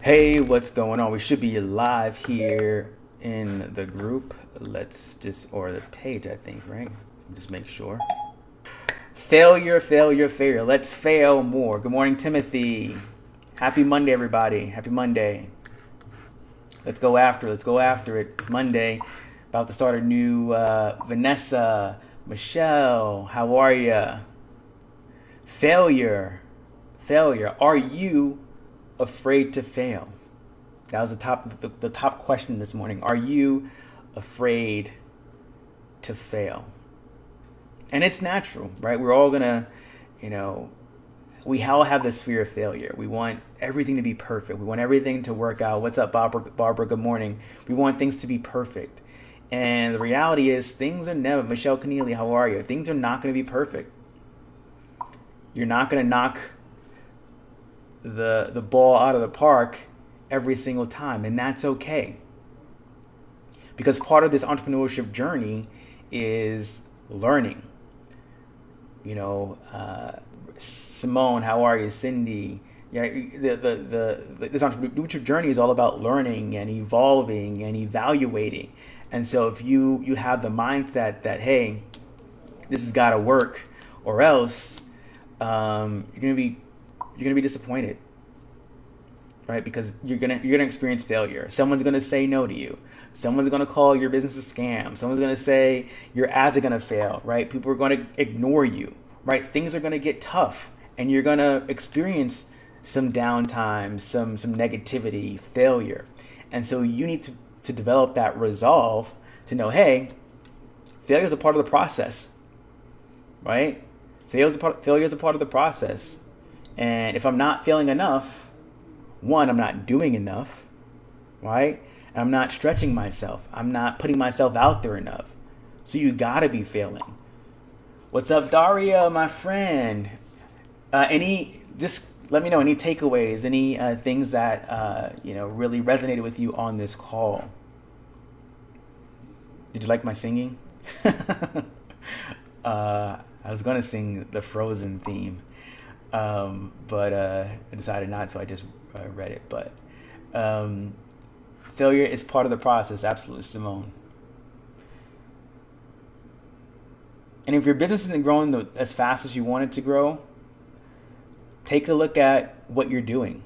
Hey, what's going on? We should be live here in the group. Or the page, I think, right? Just make sure. Failure, failure, failure. Let's fail more. Good morning, Timothy. Happy Monday, everybody. Happy Monday. Let's go after it. Let's go after it. It's Monday. About to start a new Vanessa, Michelle. How are ya? Failure. Failure. Are you afraid to fail? That was the top question this morning. Are you afraid to fail? And it's natural, right? We're all gonna, we all have this fear of failure. We want everything to be perfect. We want everything to work out. What's up, Barbara? Good morning. We want things to be perfect. And the reality is things are never, Michelle Keneally, how are you? Things are not gonna be perfect. You're not gonna knock the ball out of the park every single time, and that's okay. Because part of this entrepreneurship journey is learning. Simone, how are you? Cindy, yeah. This entrepreneurship journey is all about learning and evolving and evaluating. And so if you have the mindset that, hey, this has got to work, or else you're gonna be disappointed, right? Because you're gonna experience failure. Someone's gonna say no to you. Someone's gonna call your business a scam. Someone's gonna say your ads are gonna fail, right? People are gonna ignore you, right? Things are gonna get tough, and you're gonna experience some downtime, some negativity, failure. And so you need to develop that resolve to know, hey, failure is a part of the process, right? Failure is a part of the process. And if I'm not failing enough, one, I'm not doing enough, right? And I'm not stretching myself. I'm not putting myself out there enough. So you gotta be failing. What's up, Daria, my friend? Just let me know any takeaways, any things that really resonated with you on this call. Did you like my singing? I was gonna sing the Frozen theme. But I decided not, so I just read it. But failure is part of the process, absolutely, Simone. And if your business isn't growing as fast as you want it to grow, take a look at what you're doing,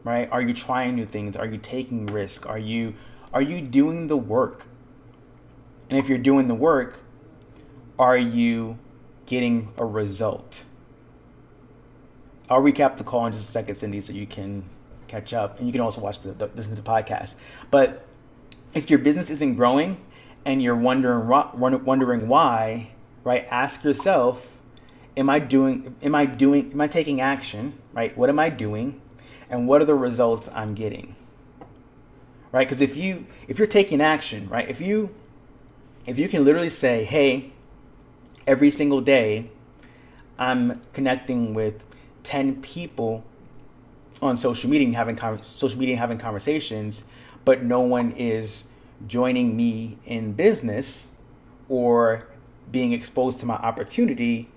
right? Are you trying new things? Are you taking risk? Are you doing the work? And if you're doing the work, are you getting a result? I'll recap the call in just a second, Cindy, so you can catch up, and you can also listen to the podcast. But if your business isn't growing and you're wondering why, right? Ask yourself, am I taking action, right? What am I doing, and what are the results I'm getting, right? Because if you're taking action, right? If you can literally say, hey, every single day I'm connecting with 10 people on social media having conversations, but no one is joining me in business or being exposed to my opportunity,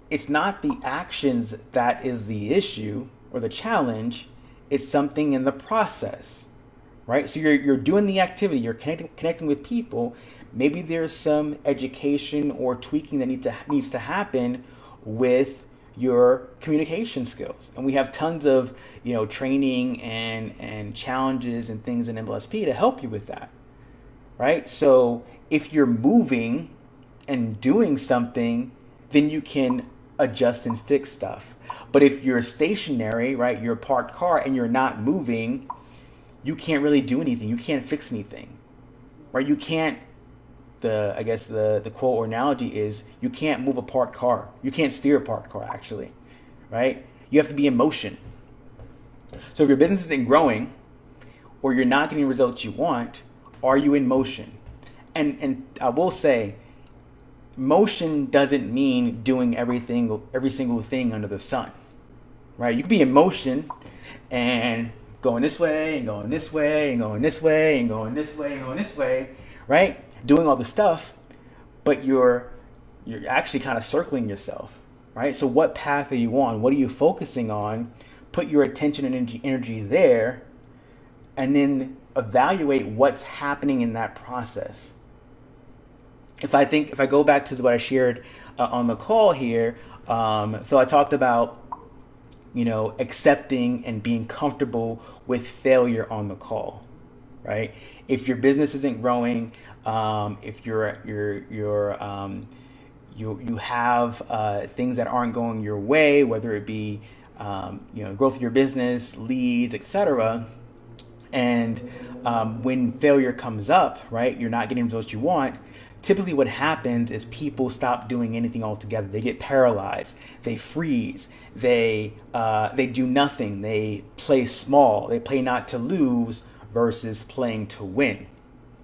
it's not the actions that is the issue or the challenge, it's something in the process, right? So you're doing the activity, you're connecting with people. Maybe there's some education or tweaking that needs to happen with your communication skills. And we have tons of training and challenges and things in MLSP to help you with that, right? So if you're moving and doing something, then you can adjust and fix stuff. But if you're stationary, right, you're a parked car and you're not moving, you can't really do anything. You can't fix anything, right? You can't, the quote or analogy is, you can't move a parked car. You can't steer a parked car, actually, right? You have to be in motion. So if your business isn't growing or you're not getting the results you want, are you in motion? And I will say, motion doesn't mean doing every single thing under the sun, right? You could be in motion and going this way and going this way and going this way and going this way and going this way, right? Doing all the stuff, but you're actually kind of circling yourself, right? So what path are you on? What are you focusing on? Put your attention and energy there, and then evaluate what's happening in that process. If I go back to what I shared on the call here, so I talked about, accepting and being comfortable with failure on the call, right? If your business isn't growing, if you have things that aren't going your way, whether it be growth of your business, leads, etc. And when failure comes up, right, you're not getting the results you want. Typically what happens is people stop doing anything altogether. They get paralyzed, they freeze, they do nothing, they play small, they play not to lose versus playing to win.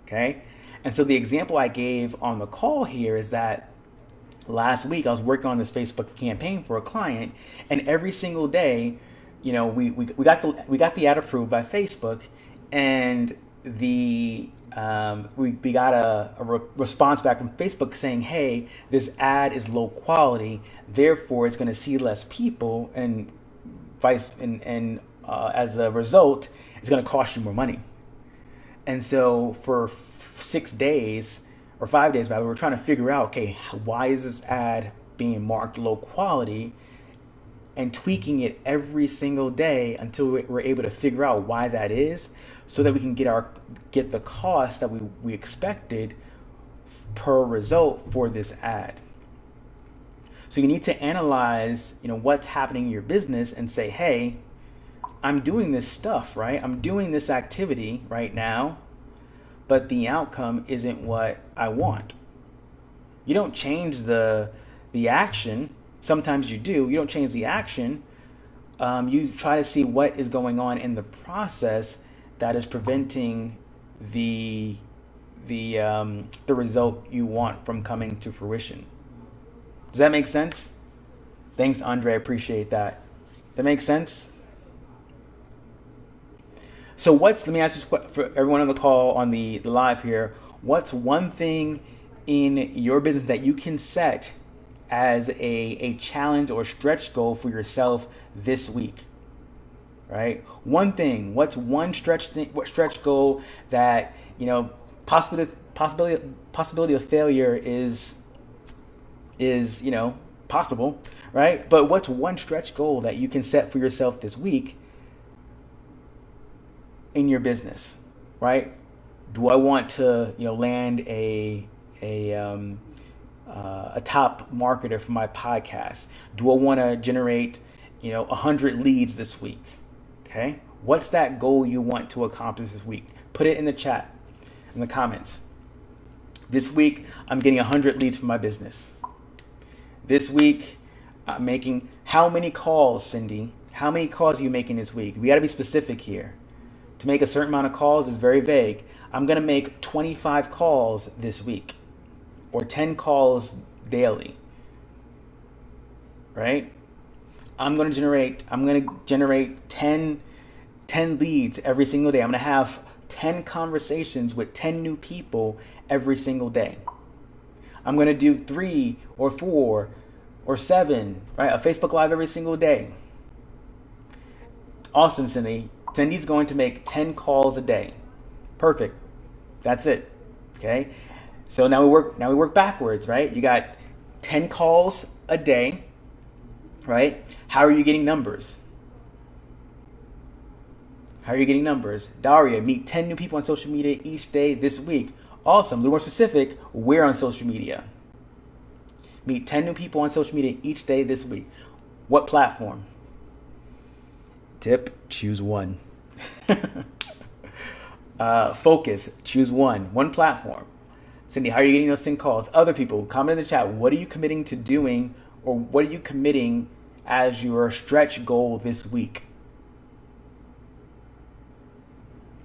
Okay? And so the example I gave on the call here is that last week I was working on this Facebook campaign for a client, and every single day, we got the ad approved by Facebook, and we got a response back from Facebook saying, hey, this ad is low quality, therefore it's going to see less people, and as a result, it's going to cost you more money. And so for 6 days, or 5 days rather, we're trying to figure out, okay, why is this ad being marked low quality, and tweaking it every single day until we're able to figure out why that is, so that we can get the cost that we expected per result for this ad. So you need to analyze, what's happening in your business and say, hey, I'm doing this stuff, right? I'm doing this activity right now, but the outcome isn't what I want. You don't change the action. Sometimes you do. You don't change the action. You try to see what is going on in the process that is preventing the result you want from coming to fruition. Does that make sense? Thanks, Andre. I appreciate that. That makes sense? So let me ask this for everyone on the call, on the live here, what's one thing in your business that you can set as a challenge or stretch goal for yourself this week, right? One thing, what's one stretch goal that, possibility of failure is possible, right? But what's one stretch goal that you can set for yourself this week in your business, right? Do I want to, land a top marketer for my podcast? Do I want to generate, 100 leads this week? Okay. What's that goal you want to accomplish this week? Put it in the chat, in the comments. This week, I'm getting 100 leads for my business. This week, I'm making how many calls, Cindy? How many calls are you making this week? We got to be specific here. To make a certain amount of calls is very vague. I'm going to make 25 calls this week, or 10 calls daily, right? I'm going to generate 10 leads every single day. I'm going to have 10 conversations with 10 new people every single day. I'm going to do 3 or 4 or 7, right? A Facebook Live every single day. Awesome, Cindy. Cindy's going to make 10 calls a day. Perfect. That's it. Okay. So now we work backwards, right? You got 10 calls a day, right? How are you getting numbers? Daria, meet 10 new people on social media each day this week. Awesome. A little more specific, where on social media? Meet 10 new people on social media each day this week. What platform? Tip, choose one. Focus, choose one platform. Cindy, how are you getting those 10 calls? Other people, comment in the chat. What are you committing to doing, or what are you committing as your stretch goal this week?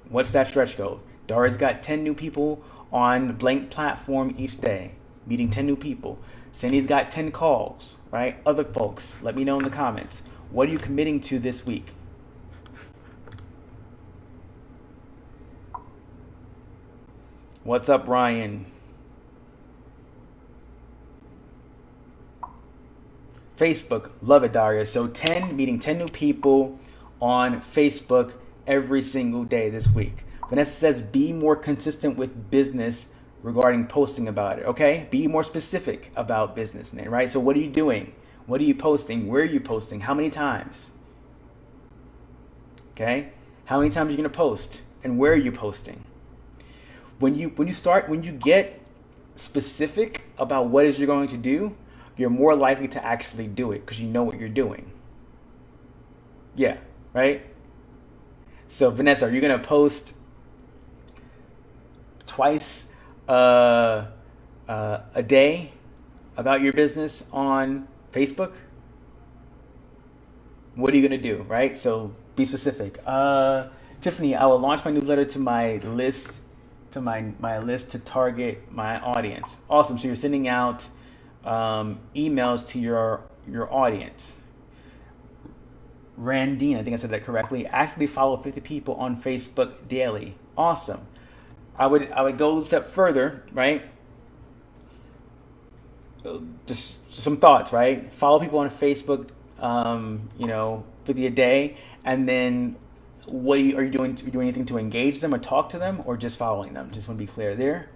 What's that stretch goal? Dara's got 10 new people on blank platform each day, meeting 10 new people. Cindy's got 10 calls, right? Other folks, let me know in the comments. What are you committing to this week? What's up, Ryan? Facebook, love it, Daria. So meeting 10 new people on Facebook every single day this week. Vanessa says, be more consistent with business regarding posting about it, okay? Be more specific about business, right? So what are you doing? What are you posting? Where are you posting? How many times? Okay? How many times are you going to post? And where are you posting? When you get specific about what it is you're going to do, you're more likely to actually do it because you know what you're doing. Yeah, right? So Vanessa, are you going to post twice a day about your business on Facebook? What are you going to do, right? So be specific. Tiffany, I will launch my newsletter to my list to target my audience. Awesome. So you're sending out emails to your audience. Randine, I think I said that correctly. Actively follow 50 people on Facebook daily. Awesome. I would go a step further, right? Just some thoughts, right? Follow people on Facebook, 50 a day, and then are you doing? Are you doing anything to engage them or talk to them, or just following them? Just want to be clear there.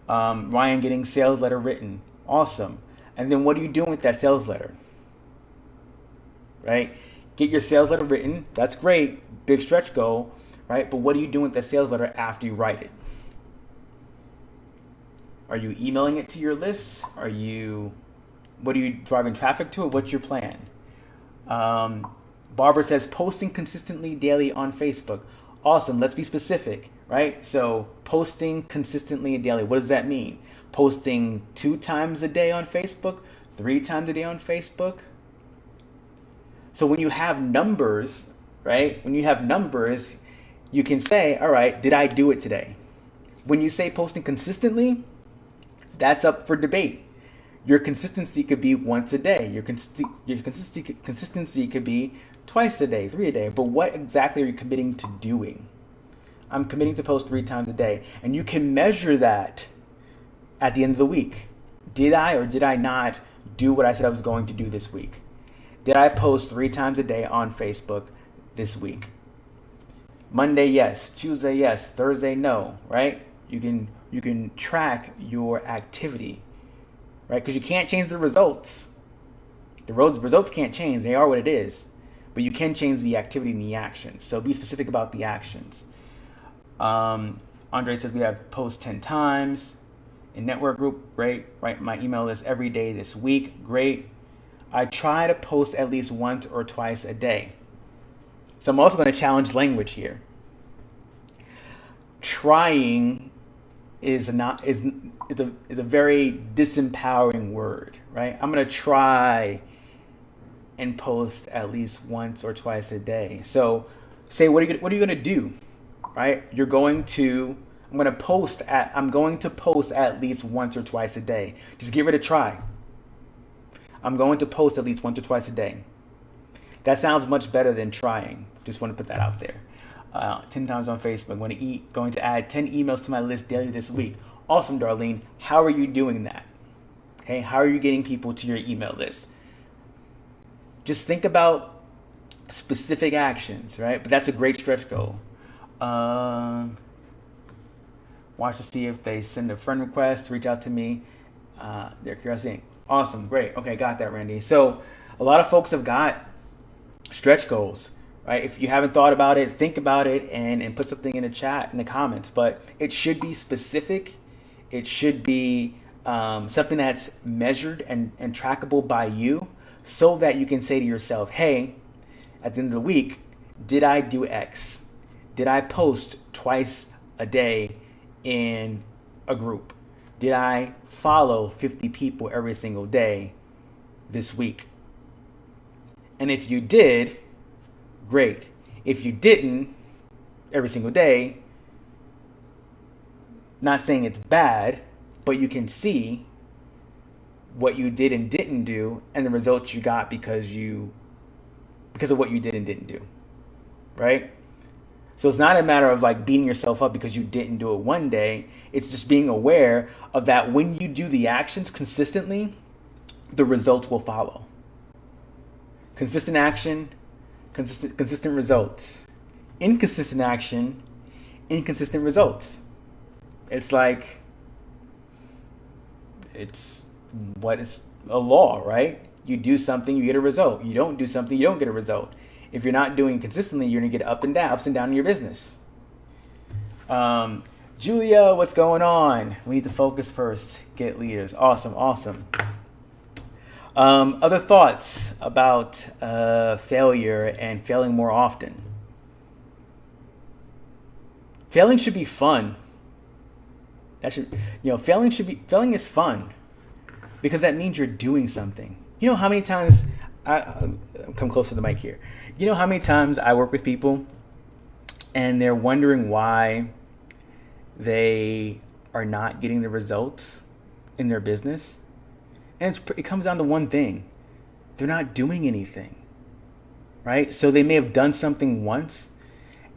Ryan, getting sales letter written. Awesome. And then what are you doing with that sales letter? Right? Get your sales letter written. That's great. Big stretch goal, right? But what are you doing with that sales letter after you write it? Are you emailing it to your list? What are you driving traffic to? What's your plan? Barbara says, posting consistently daily on Facebook. Awesome. Let's be specific, right? So posting consistently and daily. What does that mean? Posting 2 times a day on Facebook, 3 times a day on Facebook. So when you have numbers, right? When you have numbers, you can say, all right, did I do it today? When you say posting consistently, that's up for debate. Your consistency could be once a day. Your consistency could be twice a day, 3 a day. But what exactly are you committing to doing? I'm committing to post 3 times a day. And you can measure that at the end of the week. Did I or did I not do what I said I was going to do this week? Did I post 3 times a day on Facebook this week? Monday, yes. Tuesday, yes. Thursday, no, right? You can track your activity, right? Because you can't change the results. The results can't change. They are what it is. But you can change the activity and the actions. So be specific about the actions. Andre says we have post 10 times. In network group, great. Write my email list every day this week, great. I try to post at least once or twice a day. So I'm also going to challenge language here. Trying is a very disempowering word, right? I'm going to try and post at least once or twice a day. So say, what are you going to do, right? I'm going to post at least once or twice a day. Just give it a try. I'm going to post at least once or twice a day. That sounds much better than trying. Just want to put that out there. 10 times on Facebook. Going to add 10 emails to my list daily this week. Awesome, Darlene. How are you doing that? Okay, how are you getting people to your email list? Just think about specific actions, right? But that's a great stretch goal. Watch to see if they send a friend request, reach out to me. Their curiosity. Awesome, great. Okay, got that, Randy. So a lot of folks have got stretch goals, right? If you haven't thought about it, think about it and put something in the chat, in the comments. But it should be specific. It should be something that's measured and trackable by you so that you can say to yourself, hey, at the end of the week, did I do X? Did I post twice a day in a group? Did I follow 50 people every single day this week? And if you did, great. If you didn't every single day, not saying it's bad, but you can see what you did and didn't do and the results you got because of what you did and didn't do, right? So it's not a matter of like beating yourself up because you didn't do it one day. It's just being aware of that when you do the actions consistently, the results will follow. Consistent action, consistent results inconsistent action, inconsistent results. It's like, it's what is a law, right? You do something, you get a result. You don't do something, you don't get a result. If you're not doing consistently, you're gonna get ups and down in your business. Julia, what's going on? We need to focus first. Get leaders. Awesome. Other thoughts about failure and failing more often? Failing should be fun. Failing is fun because that means you're doing something. You know how many times come close to the mic here. You know how many times I work with people and they're wondering why they are not getting the results in their business? And it comes down to one thing. They're not doing anything, right? So they may have done something once,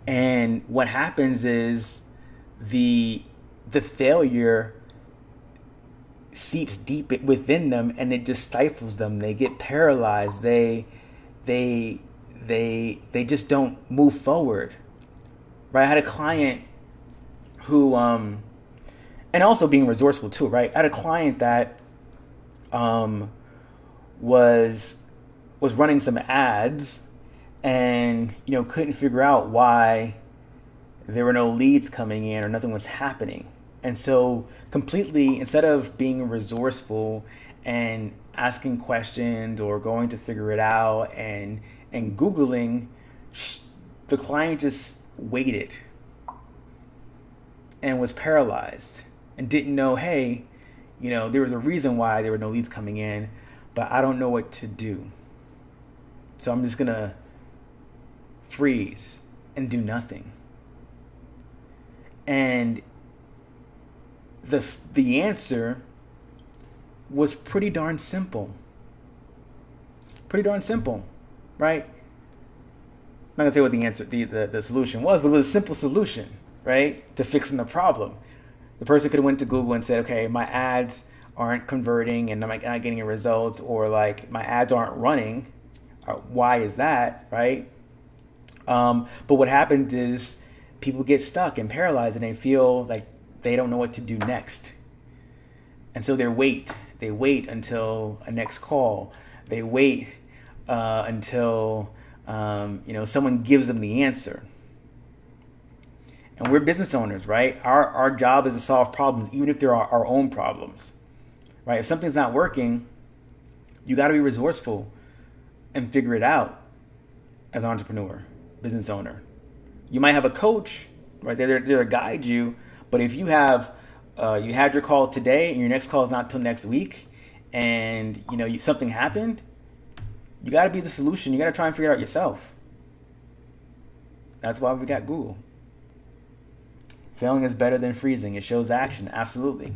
and what happens is the failure seeps deep within them, and it just stifles them. They get paralyzed. They just don't move forward, right? I had a client who, and also being resourceful too, right? I had a client that was running some ads and couldn't figure out why there were no leads coming in or nothing was happening. And so completely, instead of being resourceful and asking questions or going to figure it out and Googling, the client just waited and was paralyzed and didn't know, hey, there was a reason why there were no leads coming in, but I don't know what to do. So I'm just going to freeze and do nothing. And the answer was pretty darn simple. Right? I'm not going to tell you what the answer, the solution was, but it was a simple solution, right, to fixing the problem. The person could have went to Google and said, okay, my ads aren't converting and I'm not getting results, or like my ads aren't running. Why is that, right? But what happens is people get stuck and paralyzed and they feel like they don't know what to do next. And so they wait until a next call. They wait until someone gives them the answer. And we're business owners, right? Our job is to solve problems, even if they're our own problems, right? If something's not working, you got to be resourceful and figure it out as an entrepreneur, business owner. You might have a coach, right? They're there to guide you. But if you have, you had your call today and your next call is not till next week, and something happened, you got to be the solution. You got to try and figure it out yourself. That's why we got Google. Failing is better than freezing. It shows action, absolutely,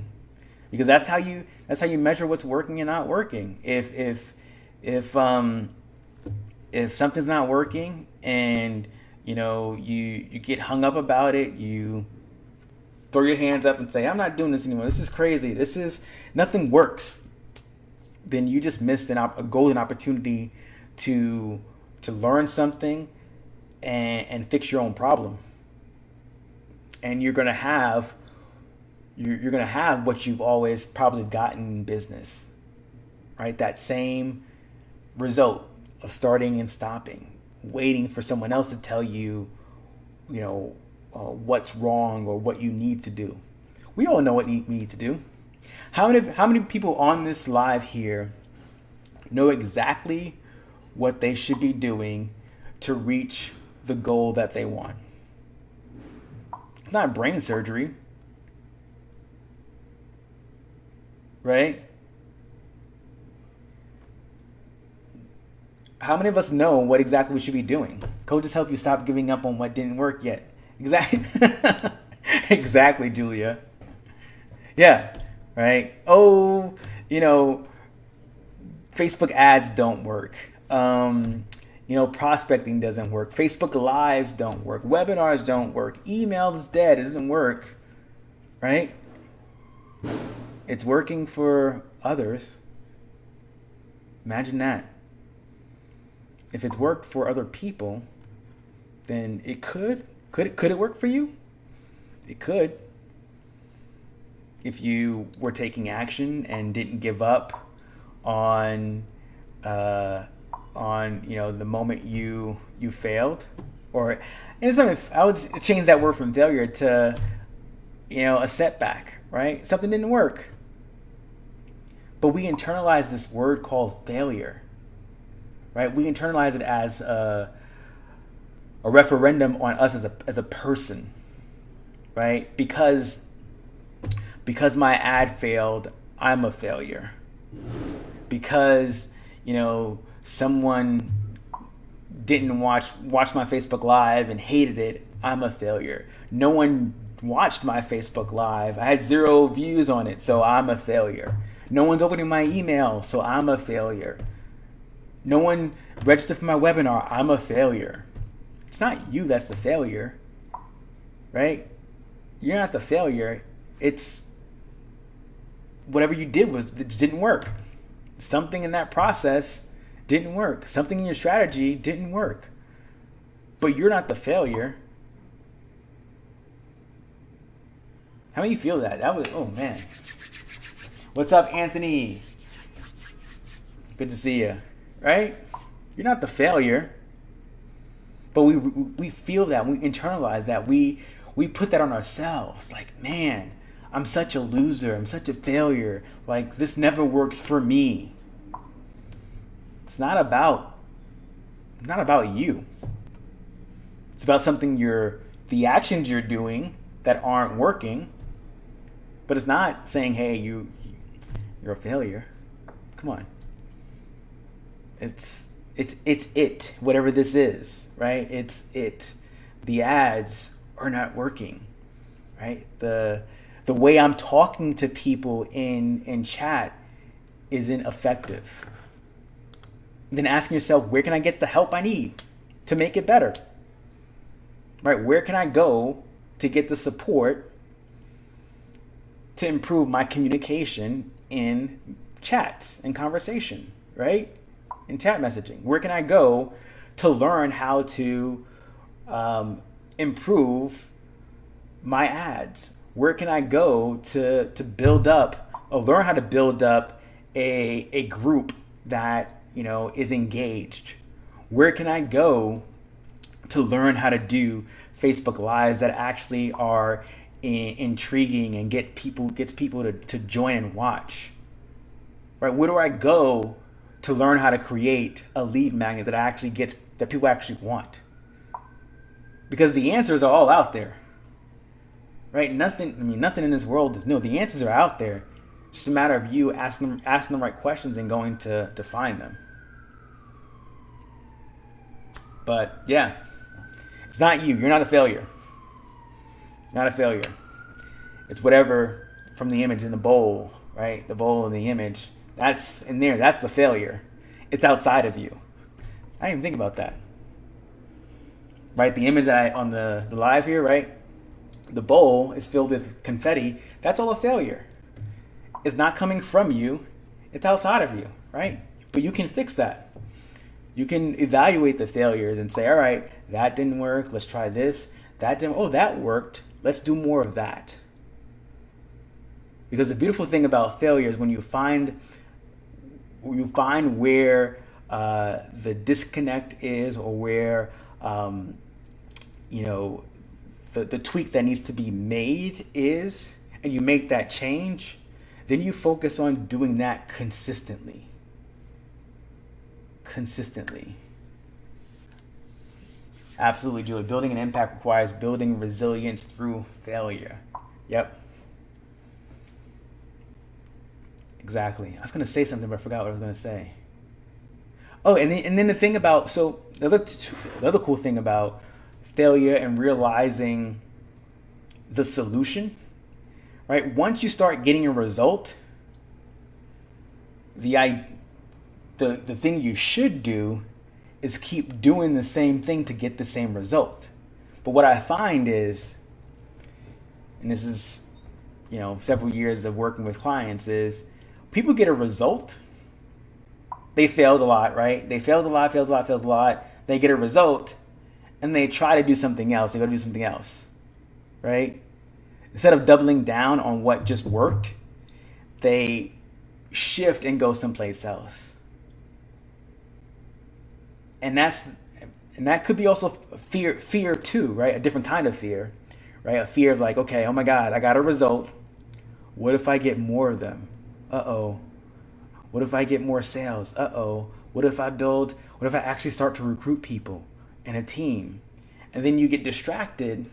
because that's how you measure what's working and not working. If something's not working and you get hung up about it, you throw your hands up and say, I'm not doing this anymore. This is crazy. Nothing works. Then you just missed a golden opportunity to learn something and fix your own problem. And you're gonna have what you've always probably gotten in business, right? That same result of starting and stopping, waiting for someone else to tell you, what's wrong or what you need to do. We all know what we need to do. How many people on this live here know exactly what they should be doing to reach the goal that they want? It's not brain surgery, right? How many of us know what exactly we should be doing? Coaches help you stop giving up on what didn't work yet. Exactly. Exactly, Julia. Yeah, right. Oh, Facebook ads don't work. Prospecting doesn't work. Facebook Lives don't work. Webinars don't work. Email is dead. It doesn't work, right? It's working for others. Imagine that. If it's worked for other people, then it could it work for you? It could. If you were taking action and didn't give up on the moment you failed, or I would change that word from failure to a setback, right? Something didn't work, but we internalize this word called failure, right? We internalize it as a referendum on us as a person, right? Because my ad failed, I'm a failure. Because someone didn't watch my Facebook Live and hated it, I'm a failure. No one watched my Facebook Live. I had 0 views on it, so I'm a failure. No one's opening my email, so I'm a failure. No one registered for my webinar, I'm a failure. It's not you that's the failure, right? You're not the failure. It's whatever you did it didn't work. Something in that process didn't work. Something in your strategy didn't work. But you're not the failure. How many of you feel that? Oh man. What's up, Anthony? Good to see you. Right? You're not the failure. But we feel that, we internalize that, we put that on ourselves. Like, man, I'm such a loser, I'm such a failure. Like, this never works for me. It's not about you. It's about the actions you're doing that aren't working. But it's not saying, hey, you're a failure. Come on. It's whatever this is, right? It's it. The ads are not working, right? The way I'm talking to people in chat isn't effective. Then asking yourself, where can I get the help I need to make it better? Right? Where can I go to get the support to improve my communication in chats and conversation, right? In chat messaging. Where can I go to learn how to improve my ads? Where can I go to learn how to build up a group that is engaged? Where can I go to learn how to do Facebook Lives that actually are intriguing and gets people to join and watch? Right? Where do I go to learn how to create a lead magnet that people actually want? Because the answers are all out there. Right? Nothing in this world is new. The answers are out there. It's just a matter of you asking the right questions and going to find them. But yeah, it's not you. You're not a failure. Not a failure. It's whatever from the image in the bowl, right? The bowl and the image. That's in there. That's the failure. It's outside of you. I didn't even think about that. Right? The image that on the live here, right? The bowl is filled with confetti. That's all a failure. It's not coming from you. It's outside of you, right? But you can fix that. You can evaluate the failures and say, all right, that didn't work. Let's try this. That didn't. Oh, that worked. Let's do more of that. Because the beautiful thing about failure is when you find where the disconnect is, or where the tweak that needs to be made is, and you make that change, then you focus on doing that consistently. Absolutely, Julie. Building an impact requires building resilience through failure. Yep. Exactly. I was going to say something, but I forgot what I was going to say. Oh, and then the thing about, the other cool thing about failure and realizing the solution, right? Once you start getting a result, the thing you should do is keep doing the same thing to get the same result. But what I find is, and this is, several years of working with clients, is people get a result. They failed a lot, right? They failed a lot. They get a result, and they try to do something else. They go to do something else, right? Instead of doubling down on what just worked, they shift and go someplace else. And that could be also fear too, right? A different kind of fear, right? A fear of like, okay, oh my God, I got a result. What if I get more of them? Uh-oh. What if I get more sales? Uh-oh. What if I actually start to recruit people in a team? And then you get distracted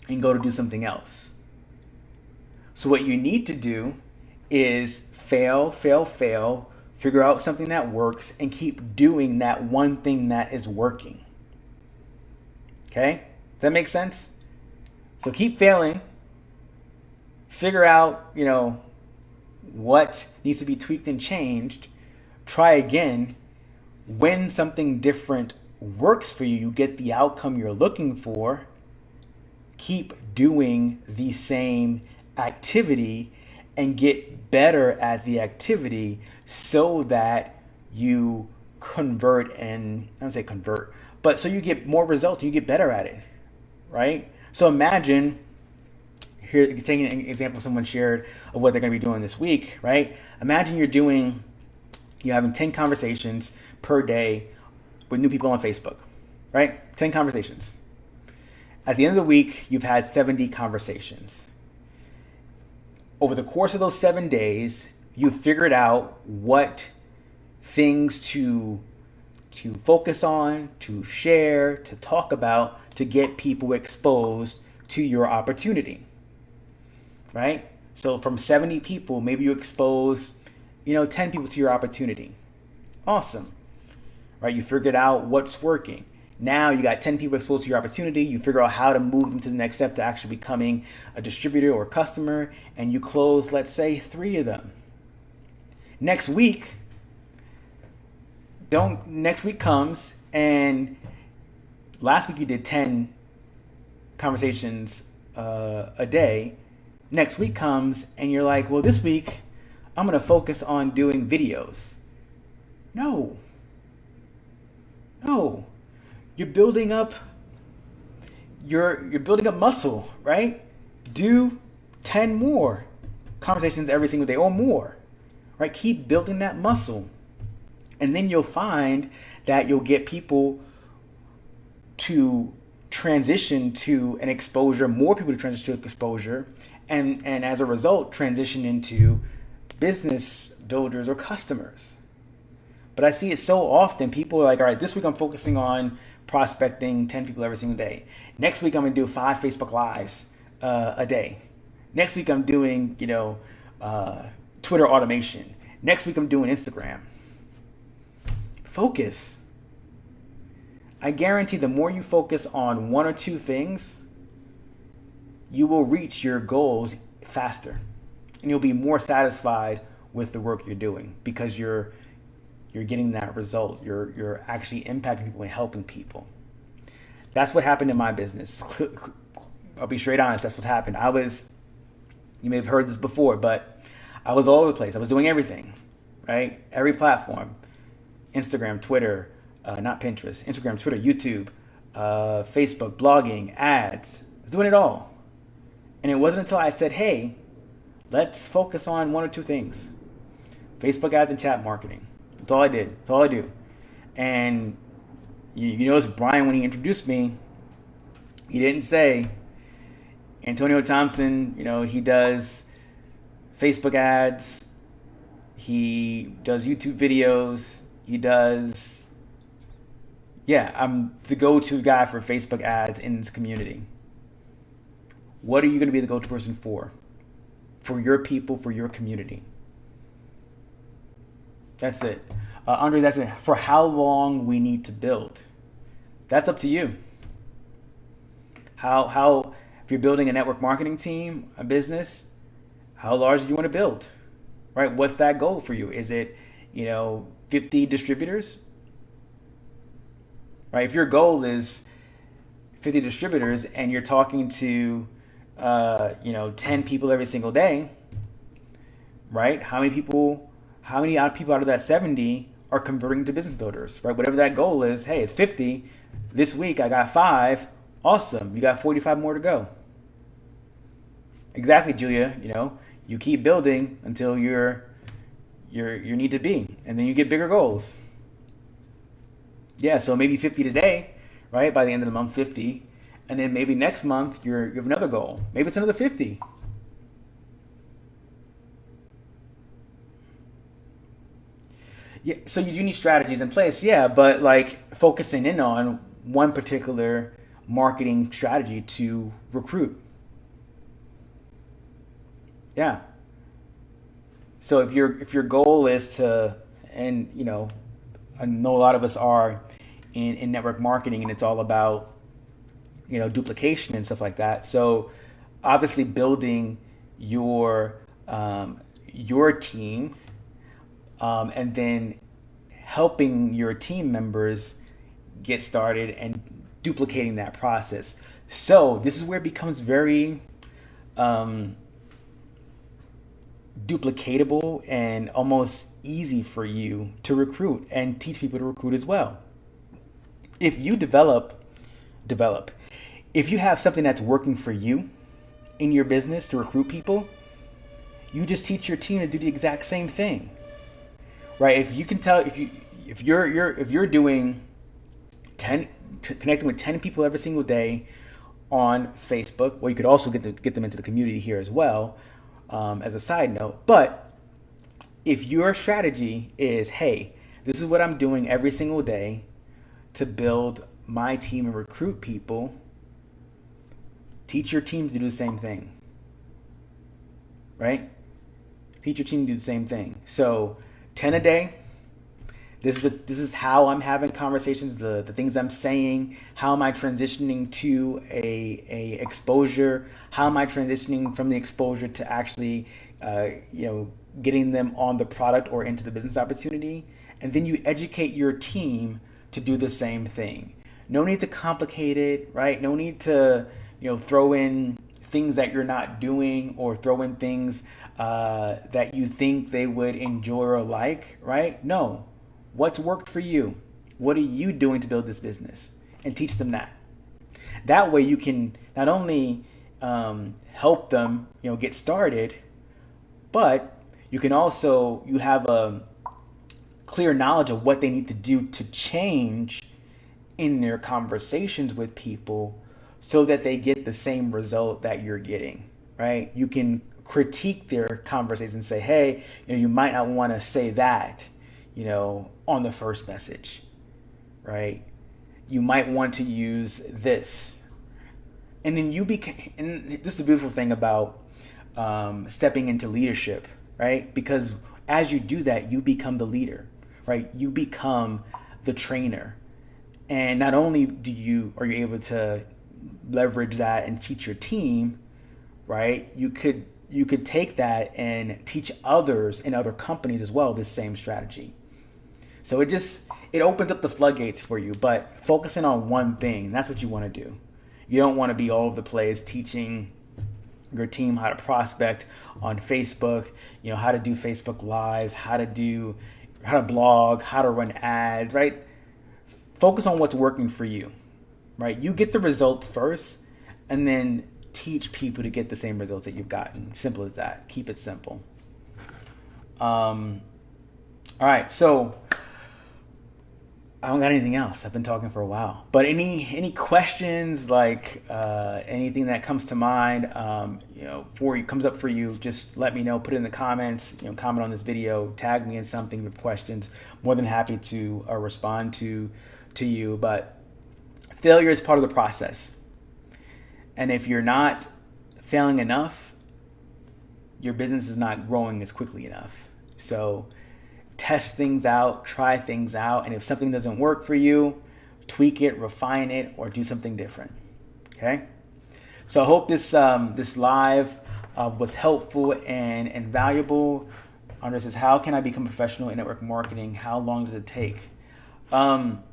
and go to do something else. So what you need to do is fail, figure out something that works, and keep doing that one thing that is working. Okay? Does that make sense? So keep failing. Figure out, what needs to be tweaked and changed. Try again. When something different works for you, you get the outcome you're looking for. Keep doing the same activity and get better at the activity so that you convert, and I don't say convert, but so you get more results and you get better at it, right? So imagine, here, taking an example someone shared of what they're going to be doing this week, right? Imagine you're having 10 conversations per day with new people on Facebook, right? 10 conversations. At the end of the week, you've had 70 conversations. Over the course of those 7 days, you've figured out what things to focus on, to share, to talk about, to get people exposed to your opportunity, right? So from 70 people, maybe you expose, 10 people to your opportunity. Awesome, right? You figured out what's working. Now you got 10 people exposed to your opportunity. You figure out how to move them to the next step to actually becoming a distributor or customer, and you close, let's say, 3 of them. Next week comes, and last week you did 10 conversations a day. Next week comes, and you're like, well, this week I'm going to focus on doing videos. No. You're building up muscle, right? Do 10 more conversations every single day or more, right? Keep building that muscle. And then you'll find that you'll get people to transition to an exposure, more people to transition to exposure, and as a result, transition into business builders or customers. But I see it so often. People are like, all right, this week I'm focusing on prospecting 10 people every single day. Next week I'm going to do 5 Facebook Lives a day. Next week I'm doing, Twitter automation. Next week I'm doing Instagram. Focus. I guarantee the more you focus on 1 or 2 things, you will reach your goals faster. And you'll be more satisfied with the work you're doing because you're getting that result. You're actually impacting people and helping people. That's what happened in my business. I'll be straight honest. That's what happened. You may have heard this before, but I was all over the place. I was doing everything, right? Every platform, Instagram, Twitter, not Pinterest, Instagram, Twitter, YouTube, Facebook, blogging, ads. I was doing it all. And it wasn't until I said, hey, let's focus on 1 or 2 things. Facebook ads and chat marketing. That's all I did. That's all I do. And you notice Brian, when he introduced me, he didn't say, Antonio Thompson, he does Facebook ads, he does YouTube videos, I'm the go-to guy for Facebook ads in this community. What are you going to be the go-to person for? For your people, for your community. That's it. Andre's asking for how long we need to build. That's up to you. How if you're building a network marketing team, a business, how large do you want to build? Right? What's that goal for you? Is it, 50 distributors? Right? If your goal is 50 distributors and you're talking to 10 people every single day, right? How many people out of that 70 are converting to business builders, right? Whatever that goal is, hey, it's 50, This week I got 5. Awesome. You got 45 more to go. Exactly, Julia. You keep building until you need to be, and then you get bigger goals. Yeah, so maybe 50 today, right? By the end of the month, 50. And then maybe next month you have another goal. Maybe it's another 50. Yeah, so you do need strategies in place, yeah, but like focusing in on one particular marketing strategy to recruit. Yeah. So if your goal is to, and I know a lot of us are in network marketing, and it's all about duplication and stuff like that. So obviously building your team, and then helping your team members get started and duplicating that process. So this is where it becomes very duplicatable and almost easy for you to recruit and teach people to recruit as well. If you develop, if you have something that's working for you in your business to recruit people, you just teach your team to do the exact same thing, right? If you can tell, if you're doing 10, connecting with 10 people every single day on Facebook, well, you could also get them into the community here as well, as a side note. But if your strategy is, hey, this is what I'm doing every single day to build my team and recruit people, teach your team to do the same thing, right? Teach your team to do the same thing. So 10 a day. This is how I'm having conversations, the things I'm saying. How am I transitioning to a exposure? How am I transitioning from the exposure to actually, getting them on the product or into the business opportunity? And then you educate your team to do the same thing. No need to complicate it, right? No need to, throw in things that you're not doing, or throw in things that you think they would enjoy or like, right? No. What's worked for you? What are you doing to build this business? And teach them that. That way you can not only help them, get started, but you can also, you have a clear knowledge of what they need to do to change in their conversations with people so that they get the same result that you're getting, right? You can critique their conversations and say, hey, you might not want to say that, on the first message, right? You might want to use this. And then and this is the beautiful thing about stepping into leadership, right? Because as you do that, you become the leader, right? You become the trainer. And not only are you able to leverage that and teach your team, right? You could take that and teach others in other companies as well this same strategy. So it opens up the floodgates for you, but focusing on one thing, that's what you want to do. You don't want to be all over the place teaching your team how to prospect on Facebook, how to do Facebook Lives, how to blog, how to run ads, right? Focus on what's working for you, right? You get the results first, and then teach people to get the same results that you've gotten. Simple as that. Keep it simple. All right, so I don't got anything else. I've been talking for a while. But any questions, like anything that comes to mind, comes up for you, just let me know. Put it in the comments. Comment on this video. Tag me in something with questions. More than happy to respond to you. But failure is part of the process. And if you're not failing enough, your business is not growing as quickly enough. So test things out, try things out, and if something doesn't work for you, tweak it, refine it, or do something different. Okay? So I hope this live was helpful and valuable. Andre says, how can I become a professional in network marketing? How long does it take? It's an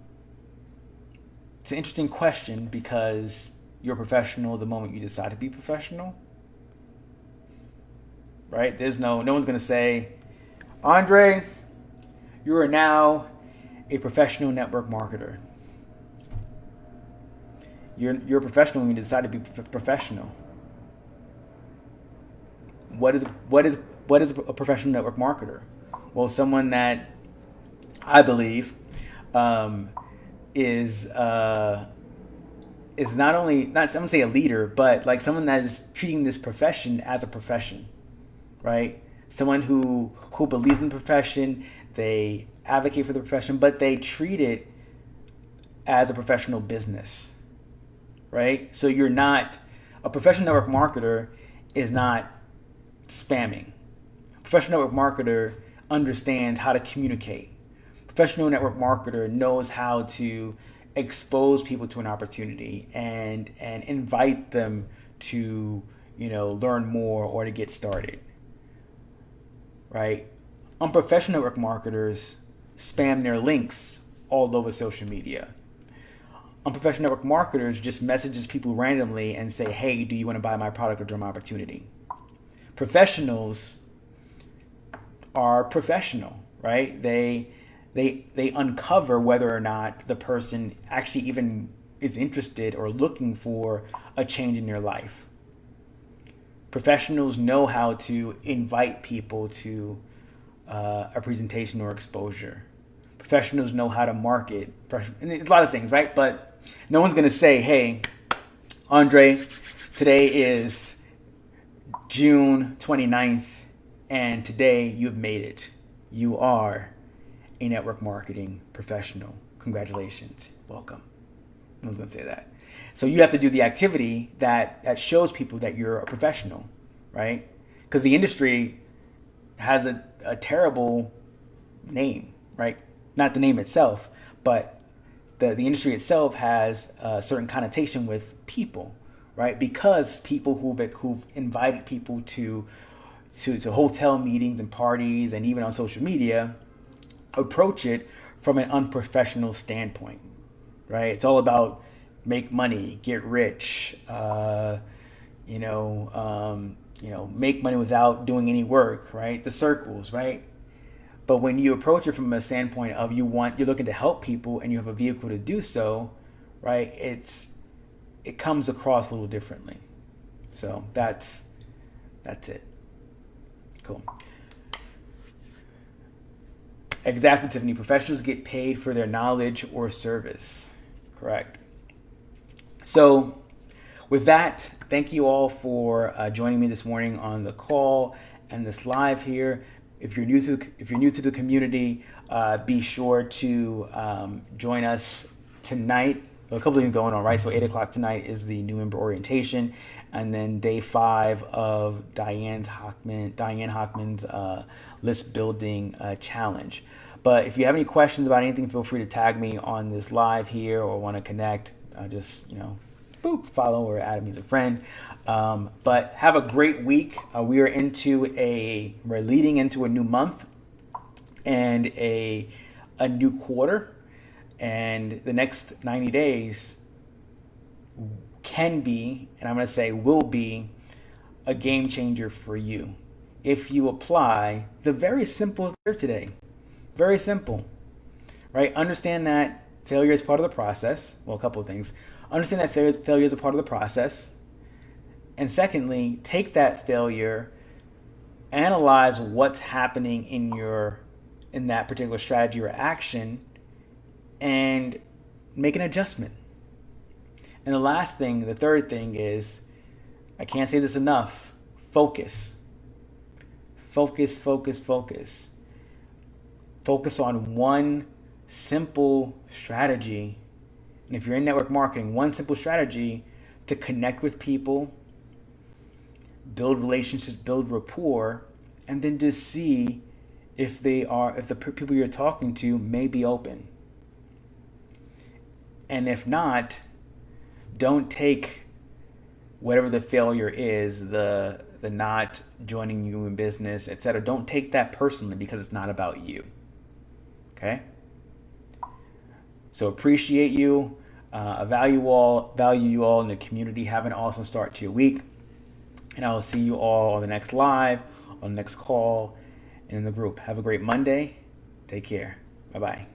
interesting question, because you're a professional the moment you decide to be professional, right? No one's going to say, Andre, you are now a professional network marketer. You're a professional when you decide to be professional. What is a professional network marketer? Well, someone that I believe is not only, not, I'm gonna say a leader, but like someone that is treating this profession as a profession, right? Someone who believes in the profession, they advocate for the profession, but they treat it as a professional business, right? So you're not, a professional network marketer is not spamming. A professional network marketer understands how to communicate. Professional network marketer knows how to expose people to an opportunity and invite them to, you know, learn more or to get started, right? Unprofessional network marketers spam their links all over social media. Unprofessional network marketers just messages people randomly and say, hey, do you want to buy my product or join my opportunity? Professionals are professional, right? They uncover whether or not the person actually even is interested or looking for a change in their life. Professionals know how to invite people to a presentation or exposure. Professionals know how to market. And it's a lot of things, right? But no one's going to say, hey, Andre, today is June 29th, and today you've made it. You are a network marketing professional. Congratulations. Welcome. No one's going to say that. So you have to do the activity that shows people that you're a professional, right? Because the industry has a terrible name, right? Not the name itself, but the industry itself has a certain connotation with people, right? Because people who've invited people to hotel meetings and parties and even on social media approach it from an unprofessional standpoint, right? It's all about make money, get rich, make money without doing any work, right? The circles, right? But when you approach it from a standpoint of you're looking to help people and you have a vehicle to do so, right? It comes across a little differently. So that's it. Cool. Exactly, Tiffany. Professionals get paid for their knowledge or service. Correct. So with that, thank you all for joining me this morning on the call and this live here. If you're new to the community, be sure to join us tonight. A couple of things going on, right? So 8 o'clock tonight is the new member orientation, and then day 5 of Diane Hockman's list building challenge. But if you have any questions about anything, feel free to tag me on this live here or want to connect. Just follow or add me as a friend. But have a great week. We're leading into a new month and a new quarter. And the next 90 days can be, and I'm going to say will be, a game changer for you if you apply the very simple here today. Very simple, right? Understand that failure is part of the process. Well, a couple of things. Understand that failure is a part of the process. And secondly, take that failure, analyze what's happening in that particular strategy or action, and make an adjustment. And the third thing is, I can't say this enough, focus. Focus, focus, focus. Focus on one simple strategy. And if you're in network marketing, one simple strategy to connect with people, build relationships, build rapport, and then just see if the people you're talking to may be open. And if not, don't take whatever the failure is, the not joining you in business, etc. Don't take that personally, because it's not about you. Okay? So appreciate you, value you all in the community. Have an awesome start to your week. And I will see you all on the next live, on the next call, and in the group. Have a great Monday. Take care. Bye-bye.